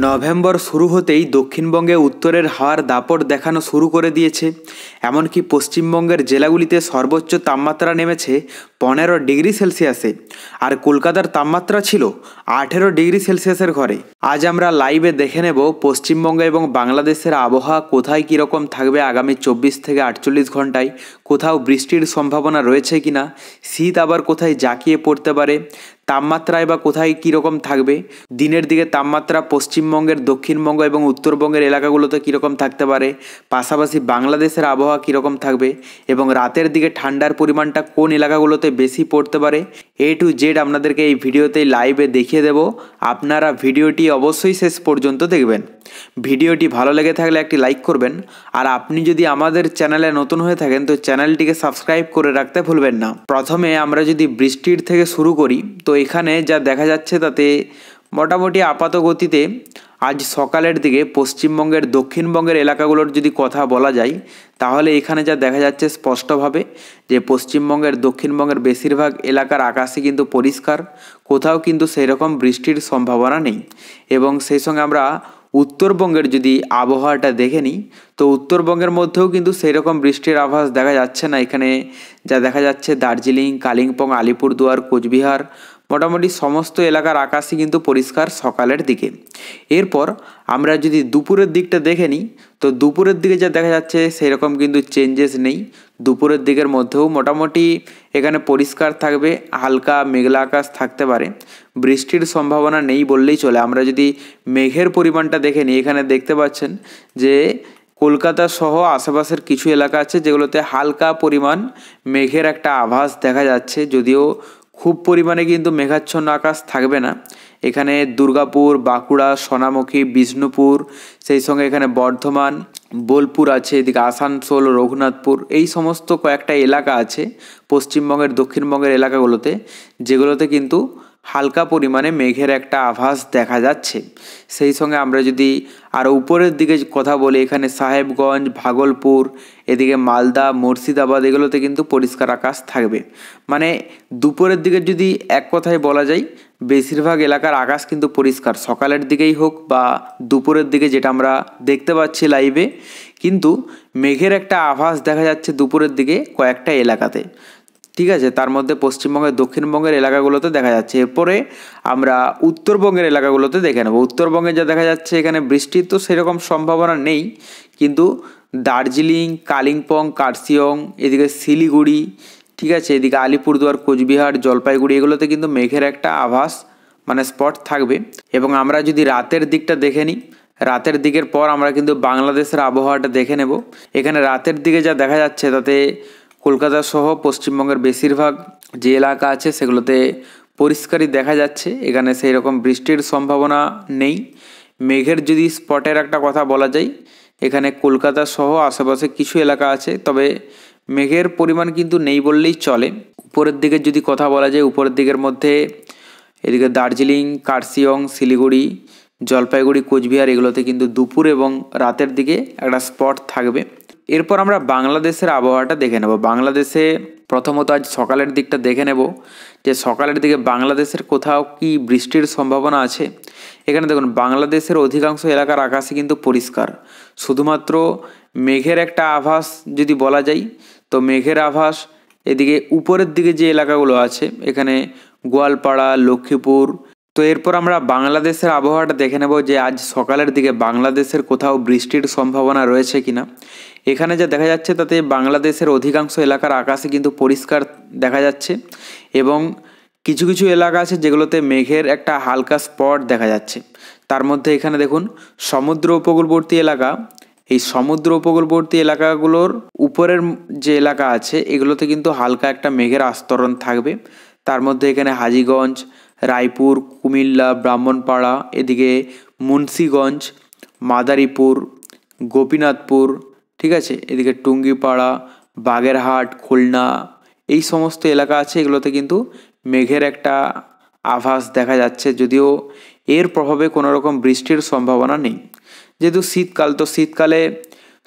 November শুরু হতেই দক্ষিণবঙ্গে উত্তরের হাওয়ার দাপট দেখানো শুরু করে দিয়েছে। এমনকি পশ্চিমবঙ্গের জেলাগুলিতে সর্বোচ্চ তাপমাত্রা নেমেছে 15 ডিগ্রি সেলসিয়াসে, আর কলকাতার তাপমাত্রা ছিল 18 ডিগ্রি সেলসিয়াসের ঘরে। আজ আমরা লাইভে দেখে নেব পশ্চিমবঙ্গ এবং বাংলাদেশের আবহাওয়া কোথায় কীরকম থাকবে আগামী 24 থেকে 48 ঘন্টায়, কোথাও বৃষ্টির সম্ভাবনা রয়েছে কিনা, শীত আবার কোথায় জাঁকিয়ে পড়তে পারে, তাপমাত্রায় বা কোথায় কীরকম থাকবে, দিনের দিকে তাপমাত্রা পশ্চিমবঙ্গের দক্ষিণবঙ্গ এবং উত্তরবঙ্গের এলাকাগুলোতে কীরকম থাকতে পারে, পাশাপাশি বাংলাদেশের আবহাওয়া কীরকম থাকবে এবং রাতের দিকে ঠান্ডার পরিমাণটা কোন এলাকাগুলোতে বেশি পড়তে পারে, A to Z আপনাদেরকে এই ভিডিওতে লাইভে দেখিয়ে দেব। আপনারা ভিডিওটি অবশ্যই শেষ পর্যন্ত দেখবেন। ভিডিওটি ভালো লেগে থাকলে একটি লাইক করবেন, আর আপনি যদি আমাদের চ্যানেলে নতুন হয়ে থাকেন তো চ্যানেলটিকে সাবস্ক্রাইব করে রাখতে ভুলবেন না। প্রথমে আমরা যদি বৃষ্টির থেকে শুরু করি তো এখানে যা দেখা যাচ্ছে তাতে মোটামুটি আপাত গতিতে আজ সকালের দিকে পশ্চিমবঙ্গের দক্ষিণবঙ্গের এলাকাগুলোর যদি কথা বলা যায় তাহলে এখানে যা দেখা যাচ্ছে স্পষ্টভাবে যে পশ্চিমবঙ্গের দক্ষিণবঙ্গের বেশিরভাগ এলাকার আকাশই কিন্তু পরিষ্কার, কোথাও কিন্তু সেই রকম বৃষ্টির সম্ভাবনা নেই। এবং সেই সঙ্গে আমরা উত্তরবঙ্গের যদি আবহাওয়াটা দেখে নিই তো উত্তরবঙ্গের মধ্যেও কিন্তু সেই রকম বৃষ্টির আভাস দেখা যাচ্ছে না। এখানে যা দেখা যাচ্ছে দার্জিলিং, কালিম্পং, আলিপুরদুয়ার, কোচবিহার মোটামুটি সমস্ত এলাকার আকাশই কিন্তু পরিষ্কার সকালের দিকে। এরপর আমরা যদি দুপুরের দিকটা দেখে নিই তো দুপুরের দিকে যা দেখা যাচ্ছে সেই রকম কিন্তু চেঞ্জেস নেই। দুপুরের দিকের মধ্যেও মোটামুটি এখানে পরিষ্কার থাকবে, হালকা মেঘলা আকাশ থাকতে পারে, বৃষ্টির সম্ভাবনা নেই বললেই চলে। আমরা যদি মেঘের পরিমাণটা দেখে নিই এখানে দেখতে পাচ্ছেন যে কলকাতা সহ আশেপাশের কিছু এলাকা আছে যেগুলোতে হালকা পরিমাণ মেঘের একটা আভাস দেখা যাচ্ছে, যদিও খুব পরিমাণে কিন্তু মেঘাচ্ছন্ন আকাশ থাকবে না। এখানে দুর্গাপুর, বাঁকুড়া, সোনামুখী, বিষ্ণুপুর, সেই সঙ্গে এখানে বর্ধমান, বোলপুর আছে, এদিকে আসানসোল, রঘুনাথপুর, এই সমস্ত কয়েকটা এলাকা আছে পশ্চিমবঙ্গের দক্ষিণবঙ্গের এলাকাগুলোতে যেগুলোতে কিন্তু হালকা পরিমাণে মেঘের একটা আভাস দেখা যাচ্ছে। সেই সঙ্গে আমরা যদি আরও উপরের দিকে কথা বলি এখানে সাহেবগঞ্জ, ভাগলপুর, এদিকে মালদা, মুর্শিদাবাদ এগুলোতে কিন্তু পরিষ্কার আকাশ থাকবে। মানে দুপুরের দিকে যদি এক কথায় বলা যায় বেশিরভাগ এলাকার আকাশ কিন্তু পরিষ্কার, সকালের দিকেই হোক বা দুপুরের দিকে যেটা আমরা দেখতে পাচ্ছি লাইভে, কিন্তু মেঘের একটা আভাস দেখা যাচ্ছে দুপুরের দিকে কয়েকটা এলাকাতে। ঠিক আছে, তার মধ্যে পশ্চিমবঙ্গের দক্ষিণবঙ্গের এলাকাগুলোতে দেখা যাচ্ছে। এরপরে আমরা উত্তরবঙ্গের এলাকাগুলোতে দেখে নেব। উত্তরবঙ্গে যা দেখা যাচ্ছে এখানে বৃষ্টির তো সেরকম সম্ভাবনা নেই, কিন্তু দার্জিলিং, কালিম্পং, কার্শিয়ং, এদিকে শিলিগুড়ি, ঠিক আছে, এদিকে আলিপুরদুয়ার, কোচবিহার, জলপাইগুড়ি এগুলোতে কিন্তু মেঘের একটা আভাস মানে স্পট থাকবে। এবং আমরা যদি রাতের দিকটা দেখে নিই, রাতের দিকের পর আমরা কিন্তু বাংলাদেশের আবহাওয়াটা দেখে নেব। এখানে রাতের দিকে যা দেখা যাচ্ছে তাতে কলকাতা সহ পশ্চিমবঙ্গের বেশিরভাগ যে এলাকা আছে সেগুলোতে পরিষ্কারই দেখা যাচ্ছে, এখানে সেই রকম বৃষ্টির সম্ভাবনা নেই। মেঘের যদি স্পটের একটা কথা বলা যায় এখানে কলকাতা সহ আশেপাশে কিছু এলাকা আছে, তবে মেঘের পরিমাণ কিন্তু নেই বললেই চলে। উপরের দিকে যদি কথা বলা যায় উপরের দিকের মধ্যে এদিকে দার্জিলিং, কার্শিয়ং, শিলিগুড়ি, জলপাইগুড়ি, কোচবিহার এগুলোতে কিন্তু দুপুর এবং রাতের দিকে একটা স্পট থাকবে। এরপর আমরা বাংলাদেশের আবহাওয়াটা দেখে নেব। বাংলাদেশে প্রথমত আজ সকালের দিকটা দেখে নেব যে সকালের দিকে বাংলাদেশের কোথাও কি বৃষ্টির সম্ভাবনা আছে। এখানে দেখুন বাংলাদেশের অধিকাংশ এলাকার আকাশে কিন্তু পরিষ্কার, শুধুমাত্র মেঘের একটা আভাস যদি বলা যায় তো মেঘের আভাস এদিকে উপরের দিকে যে এলাকাগুলো আছে এখানে গোয়ালপাড়া, লক্ষ্মীপুর। তো এরপর আমরা বাংলাদেশের আবহাওয়াটা দেখে নেব যে আজ সকালের দিকে বাংলাদেশের কোথাও বৃষ্টির সম্ভাবনা রয়েছে কিনা। এখানে যা দেখা যাচ্ছে তাতে বাংলাদেশের অধিকাংশ এলাকার আকাশে কিন্তু পরিষ্কার দেখা যাচ্ছে, এবং কিছু কিছু এলাকা আছে যেগুলোতে মেঘের একটা হালকা স্পট দেখা যাচ্ছে। তার মধ্যে এখানে দেখুন সমুদ্র উপকূলবর্তী এলাকা, এই সমুদ্র উপকূলবর্তী এলাকাগুলোর উপরের যে এলাকা আছে এগুলোতে কিন্তু হালকা একটা মেঘের আস্তরণ থাকবে। তার মধ্যে এখানে হাজীগঞ্জ, রায়পুর, কুমিল্লা, ব্রাহ্মণপাড়া, এদিকে মুন্সীগঞ্জ, মাদারীপুর, গোপীনাথপুর, ঠিক আছে, এদিকে টুঙ্গিপাড়া, বাগেরহাট, খুলনা, এই সমস্ত এলাকা আছে এগুলোতে কিন্তু মেঘের একটা আভাস দেখা যাচ্ছে, যদিও এর প্রভাবে কোনো রকম বৃষ্টির সম্ভাবনা নেই। যেহেতু শীতকাল, তো শীতকালে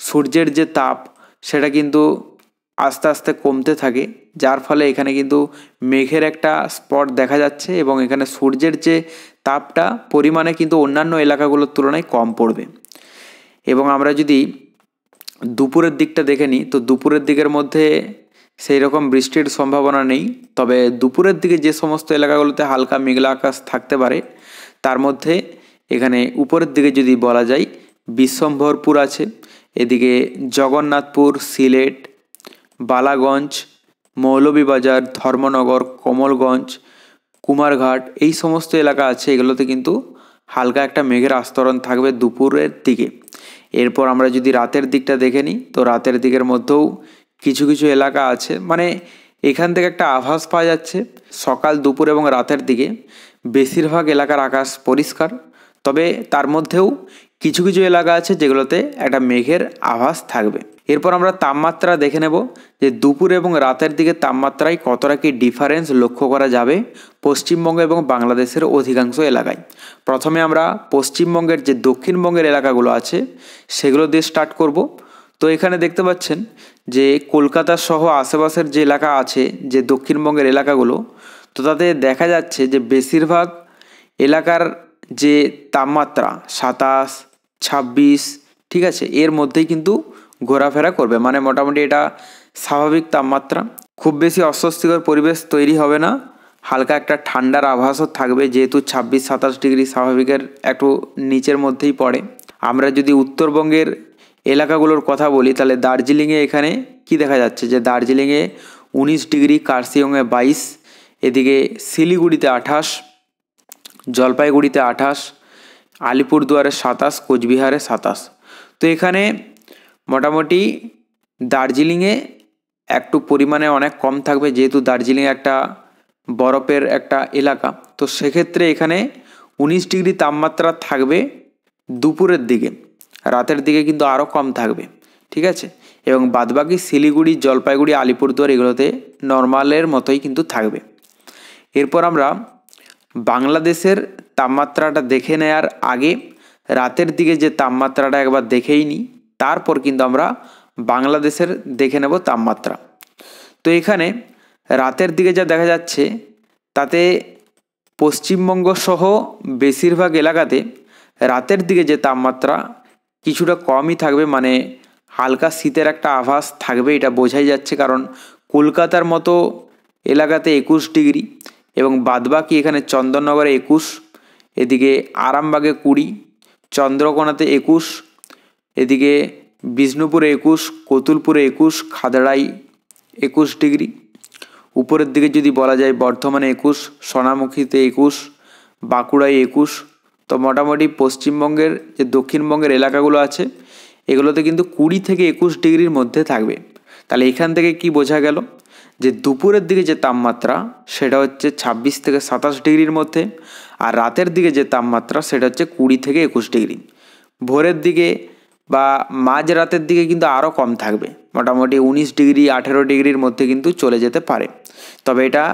সূর্যের যে তাপ সেটা কিন্তু আস্তে আস্তে কমতে থাকে, যার ফলে এখানে কিন্তু মেঘের একটা স্পট দেখা যাচ্ছে এবং এখানে সূর্যের যে তাপটা পরিমাণে কিন্তু অন্যান্য এলাকাগুলোর তুলনায় কম পড়বে। এবং আমরা যদি দুপুরের দিকটা দেখে নিই, তো দুপুরের দিকের মধ্যে সেই রকম বৃষ্টির সম্ভাবনা নেই, তবে দুপুরের দিকে যে সমস্ত এলাকাগুলোতে হালকা মেঘলা আকাশ থাকতে পারে তার মধ্যে এখানে উপরের দিকে যদি বলা যায় বিশ্বম্ভরপুর আছে, এদিকে জগন্নাথপুর, সিলেট, বালাগঞ্জ, মৌলভীবাজার, ধর্মনগর, কমলগঞ্জ, কুমারঘাট, এই সমস্ত এলাকা আছে, এগুলোতে কিন্তু হালকা একটা মেঘের আস্তরণ থাকবে দুপুরের দিকে। এরপর আমরা যদি রাতের দিকটা দেখে নিই, তো রাতের দিকের মধ্যেও কিছু কিছু এলাকা আছে, মানে এখান থেকে একটা আভাস পাওয়া যাচ্ছে সকাল, দুপুর এবং রাতের দিকে বেশিরভাগ এলাকার আকাশ পরিষ্কার, তবে তার মধ্যেও কিছু কিছু এলাকা আছে যেগুলোতে একটা মেঘের আভাস থাকবে। এরপর আমরা তাপমাত্রা দেখে নেব যে দুপুর এবং রাতের দিকে তাপমাত্রায় কতটা কি ডিফারেন্স লক্ষ্য করা যাবে পশ্চিমবঙ্গ এবং বাংলাদেশের অধিকাংশ এলাকায়। প্রথমে আমরা পশ্চিমবঙ্গের যে দক্ষিণবঙ্গের এলাকাগুলো আছে সেগুলো দিয়ে স্টার্ট করব। তো এখানে দেখতে পাচ্ছেন যে কলকাতা সহ আশেপাশের যে এলাকা আছে, যে দক্ষিণবঙ্গের এলাকাগুলো, তো তাতে দেখা যাচ্ছে যে বেশিরভাগ এলাকার যে তাপমাত্রা 27, 26, ঠিক আছে, এর মধ্যেই কিন্তু ঘোরাফেরা করবে, মানে মোটামুটি এটা স্বাভাবিক তাপমাত্রা। খুব বেশি অস্বস্তিকর পরিবেশ তৈরি হবে না, হালকা একটা ঠান্ডার আভাসও থাকবে, যেহেতু 26-27 ডিগ্রি স্বাভাবিকের একটু নিচের মধ্যেই পড়ে। আমরা যদি উত্তরবঙ্গের এলাকাগুলোর কথা বলি, তাহলে দার্জিলিংয়ে এখানে কি দেখা যাচ্ছে যে দার্জিলিংয়ে 19 ডিগ্রি, কার্শিয়ংয়ে 22, এদিকে শিলিগুড়িতে 28, জলপাইগুড়িতে 28, আলিপুরদুয়ারে 27, কোচবিহারে 27। তো এখানে মোটামুটি দার্জিলিংয়ে একটু পরিমাণে অনেক কম থাকবে, যেহেতু দার্জিলিং একটা বরফের একটা এলাকা, তো সেক্ষেত্রে এখানে 19 ডিগ্রি তাপমাত্রা থাকবে দুপুরের দিকে, রাতের দিকে কিন্তু আরও কম থাকবে, ঠিক আছে। এবং বাদবাকি শিলিগুড়ি, জলপাইগুড়ি, আলিপুরদুয়ার এগুলোতে নর্মালের মতোই কিন্তু থাকবে। এরপর আমরা বাংলাদেশের তাপমাত্রাটা দেখে নেওয়ার আগে রাতের দিকে যে তাপমাত্রাটা একবার দেখেই নিই, তারপর কিন্তু আমরা বাংলাদেশের দেখে নেব তাপমাত্রা। তো এখানে রাতের দিকে যা দেখা যাচ্ছে তাতে পশ্চিমবঙ্গ সহ বেশিরভাগ এলাকাতে রাতের দিকে যে তাপমাত্রা কিছুটা কমই থাকবে, মানে হালকা শীতের একটা আভাস থাকবে, এটা বোঝাই যাচ্ছে, কারণ কলকাতার মতো এলাকাতে 21 ডিগ্রি এবং বাদবাকি এখানে চন্দননগরে 21, এদিকে আরামবাগে 20, চন্দ্রকোনাতে 21, এদিকে বিষ্ণুপুরে 21, কতুলপুরে 21, খাদড়াই 21 ডিগ্রি। উপরের দিকে যদি বলা যায় বর্ধমানে 21, সোনামুখীতে 21, বাঁকুড়ায় 21। তো মোটামুটি পশ্চিমবঙ্গের যে দক্ষিণবঙ্গের এলাকাগুলো আছে এগুলোতে কিন্তু 20 থেকে 21 ডিগ্রির মধ্যে থাকবে। তাহলে এখান থেকে কি বোঝা গেল যে দুপুরের দিকে যে তাপমাত্রা সেটা হচ্ছে 26 থেকে 27 ডিগ্রির মধ্যে, আর রাতের দিকে যে তাপমাত্রা সেটা হচ্ছে 20 থেকে 21 ডিগ্রি। ভোরের দিকে বা মাঝ রাতের দিকে কিন্তু আরও কম থাকবে, মোটামুটি 19 ডিগ্রি 18 ডিগ্রির মধ্যে কিন্তু চলে যেতে পারে। তবে এটা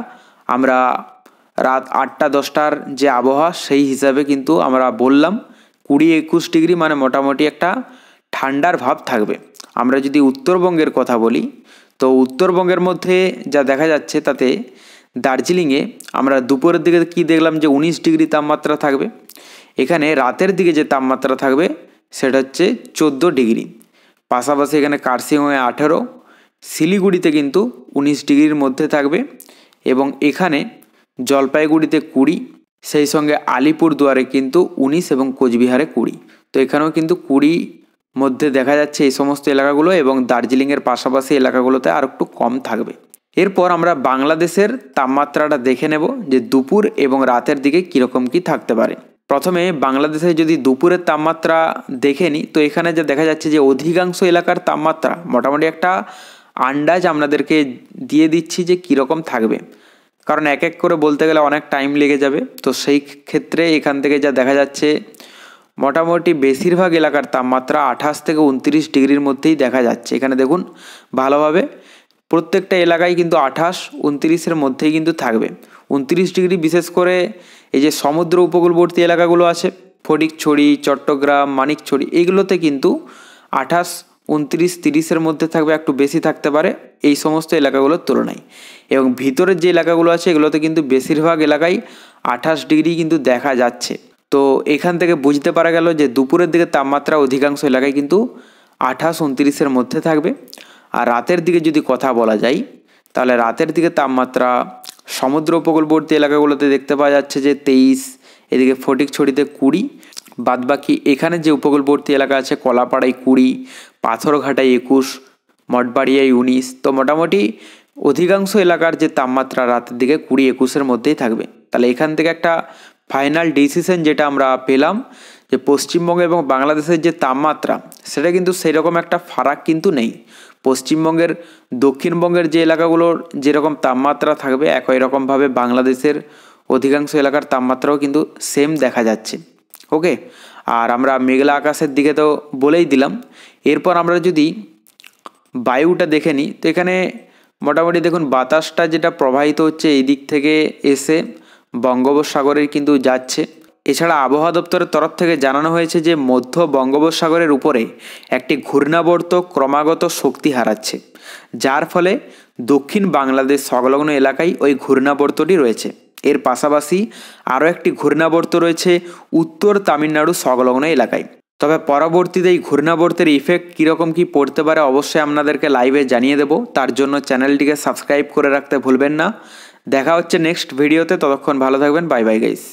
আমরা রাত 8টা-10টার যে আবহাওয়া সেই হিসাবে কিন্তু আমরা বললাম 20-21 ডিগ্রি, মানে মোটামুটি একটা ঠান্ডার ভাব থাকবে। আমরা যদি উত্তরবঙ্গের কথা বলি, তো উত্তরবঙ্গের মধ্যে যা দেখা যাচ্ছে তাতে দার্জিলিংয়ে আমরা দুপুরের দিকে কি দেখলাম যে 19 ডিগ্রি তাপমাত্রা থাকবে। এখানে রাতের দিকে যে তাপমাত্রা থাকবে সেটা হচ্ছে 14 ডিগ্রি। পাশাপাশি এখানে কার্শিয়ংয়ে 18, শিলিগুড়িতে কিন্তু 19 ডিগ্রির মধ্যে থাকবে এবং এখানে জলপাইগুড়িতে 20, সেই সঙ্গে আলিপুরদুয়ারে কিন্তু 19 এবং কোচবিহারে 20। তো এখানেও কিন্তু 20 মধ্যে দেখা যাচ্ছে এই সমস্ত এলাকাগুলো, এবং দার্জিলিংয়ের পাশাপাশি এলাকাগুলোতে আর একটু কম থাকবে। এরপর আমরা বাংলাদেশের তাপমাত্রাটা দেখে নেব যে দুপুর এবং রাতের দিকে কীরকম কী থাকতে পারে। প্রথমে বাংলাদেশে যদি দুপুরের তাপমাত্রা দেখে নিই, তো এখানে যা দেখা যাচ্ছে যে অধিকাংশ এলাকার তাপমাত্রা মোটামুটি একটা আন্দাজ আপনাদেরকে দিয়ে দিচ্ছি যে কীরকম থাকবে, কারণ এক এক করে বলতে গেলে অনেক টাইম লেগে যাবে। তো সেই ক্ষেত্রে এখান থেকে যা দেখা যাচ্ছে মোটামুটি বেশিরভাগ এলাকার তাপমাত্রা 28 থেকে 29 ডিগ্রির মধ্যেই দেখা যাচ্ছে। এখানে দেখুন ভালোভাবে প্রত্যেকটা এলাকায় কিন্তু 28-29-এর মধ্যেই কিন্তু থাকবে। 29 ডিগ্রি বিশেষ করে এই যে সমুদ্র উপকূলবর্তী এলাকাগুলো আছে, ফটিকছড়ি, চট্টগ্রাম, মানিকছড়ি, এইগুলোতে কিন্তু 28 29-30-এর মধ্যে থাকবে, একটু বেশি থাকতে পারে এই সমস্ত এলাকাগুলোর তুলনায়। এবং ভিতরের যে এলাকাগুলো আছে এগুলোতে কিন্তু বেশিরভাগ এলাকায় 28 ডিগ্রি কিন্তু দেখা যাচ্ছে। তো এখান থেকে বুঝতে পারা গেল যে দুপুরের দিকে তাপমাত্রা অধিকাংশ এলাকায় কিন্তু 28-29-এর মধ্যে থাকবে। আর রাতের দিকে যদি কথা বলা যায় তাহলে রাতের দিকে তাপমাত্রা সমুদ্র উপকূলবর্তী এলাকাগুলোতে দেখতে পাওয়া যাচ্ছে যে 23, এদিকে ফটিকছড়িতে 20, বাদবাকি এখানে যে উপকূলবর্তী এলাকা আছে কলাপাড়ায় 20, পাথরঘাটায় 21, মঠবাড়িয়ায় 19। তো মোটামুটি অধিকাংশ এলাকার যে তাপমাত্রা রাতের দিকে 20-21-এর মধ্যেই থাকবে। তাহলে এখান থেকে একটা ফাইনাল ডিসিশন যেটা আমরা পেলাম যে পশ্চিমবঙ্গ এবং বাংলাদেশের যে তাপমাত্রা সেটা কিন্তু সেরকম একটা ফারাক কিন্তু নেই। পশ্চিমবঙ্গের দক্ষিণবঙ্গের যে এলাকাগুলোর যেরকম তাপমাত্রা থাকবে একই রকমভাবে বাংলাদেশের অধিকাংশ এলাকার তাপমাত্রাও কিন্তু সেম দেখা যাচ্ছে। ওকে, আর আমরা মেঘলা আকাশের দিকে তো বলেই দিলাম। এরপর আমরা যদি বায়ুটা দেখে নিই তো এখানে মোটামুটি দেখুন বাতাসটা যেটা প্রবাহিত হচ্ছে এই দিক থেকে এসে বঙ্গোপসাগরের কিন্তু যাচ্ছে। এছাড়া আবহাওয়া দপ্তরের তরফ থেকে জানানো হয়েছে যে মধ্য বঙ্গোপসাগরের উপরে একটি ঘূর্ণাবর্ত ক্রমাগত শক্তি হারাচ্ছে, যার ফলে দক্ষিণ বাংলাদেশ সংলগ্ন এলাকায় ওই ঘূর্ণাবর্তটি রয়েছে। এর পাশাপাশি আরও একটি ঘূর্ণাবর্ত রয়েছে উত্তর তামিলনাড়ু সংলগ্ন এলাকায়। তবে পরবর্তীতে এই ঘূর্ণাবর্তের ইফেক্ট কীরকম কী পড়তে পারে অবশ্যই আপনাদেরকে লাইভে জানিয়ে দেব। তার জন্য চ্যানেলটিকে সাবস্ক্রাইব করে রাখতে ভুলবেন না। দেখা হচ্ছে নেক্সট ভিডিওতে, ততক্ষণ ভালো থাকবেন। Bye bye guys.